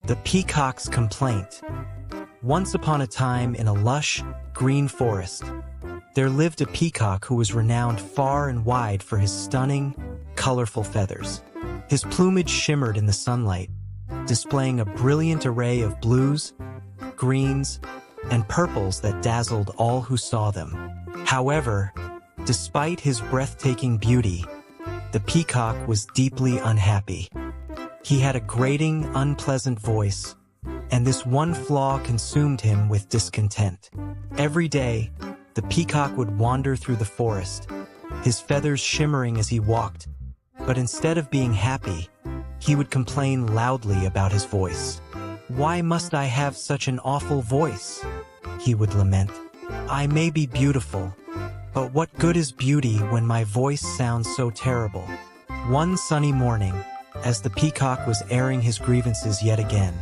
The Peacock's Complaint. Once upon a time, in a lush, green forest, there lived a peacock who was renowned far and wide for his stunning, colorful feathers. His plumage shimmered in the sunlight, displaying a brilliant array of blues, greens, and purples that dazzled all who saw them. However, despite his breathtaking beauty, the peacock was deeply unhappy. He had a grating, unpleasant voice, and this one flaw consumed him with discontent. Every day, the peacock would wander through the forest, his feathers shimmering as he walked, but instead of being happy, he would complain loudly about his voice. "Why must I have such an awful voice?" he would lament. "I may be beautiful, but what good is beauty when my voice sounds so terrible?" One sunny morning, as the peacock was airing his grievances yet again,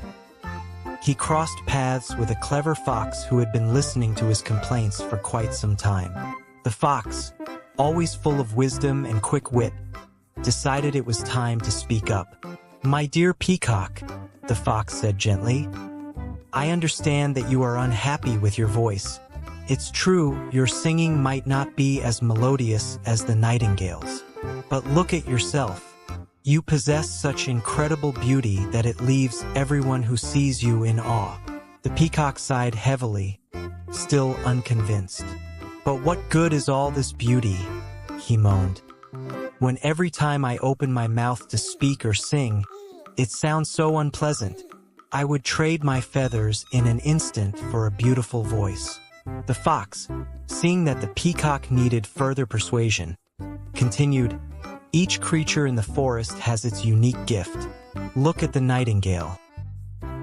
he crossed paths with a clever fox who had been listening to his complaints for quite some time. The fox, always full of wisdom and quick wit, decided it was time to speak up. "My dear peacock," the fox said gently, "I understand that you are unhappy with your voice. It's true, your singing might not be as melodious as the nightingale's. But look at yourself. You possess such incredible beauty that it leaves everyone who sees you in awe." The peacock sighed heavily, still unconvinced. "But what good is all this beauty?" he moaned. "When every time I open my mouth to speak or sing, it sounds so unpleasant. I would trade my feathers in an instant for a beautiful voice." The fox, seeing that the peacock needed further persuasion, continued, "Each creature in the forest has its unique gift. Look at the nightingale.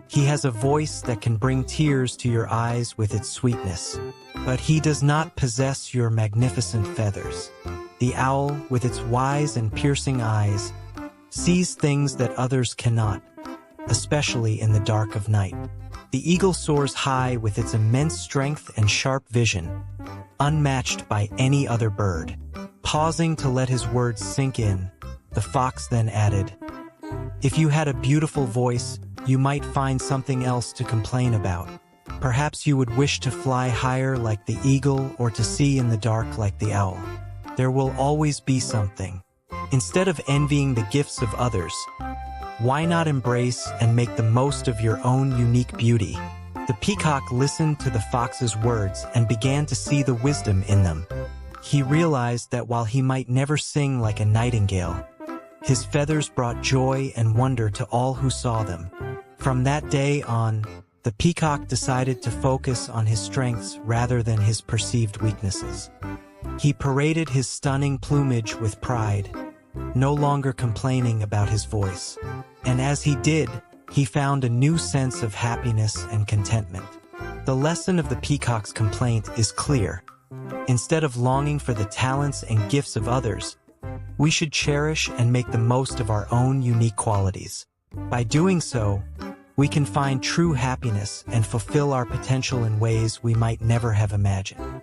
He has a voice that can bring tears to your eyes with its sweetness, but he does not possess your magnificent feathers. The owl, with its wise and piercing eyes, sees things that others cannot, especially in the dark of night. The eagle soars high with its immense strength and sharp vision, unmatched by any other bird." Pausing to let his words sink in, the fox then added, "If you had a beautiful voice, you might find something else to complain about. Perhaps you would wish to fly higher like the eagle or to see in the dark like the owl. There will always be something. Instead of envying the gifts of others, why not embrace and make the most of your own unique beauty?" The peacock listened to the fox's words and began to see the wisdom in them. He realized that while he might never sing like a nightingale, his feathers brought joy and wonder to all who saw them. From that day on, the peacock decided to focus on his strengths rather than his perceived weaknesses. He paraded his stunning plumage with pride, no longer complaining about his voice. And as he did, he found a new sense of happiness and contentment. The lesson of the peacock's complaint is clear. Instead of longing for the talents and gifts of others, we should cherish and make the most of our own unique qualities. By doing so, we can find true happiness and fulfill our potential in ways we might never have imagined.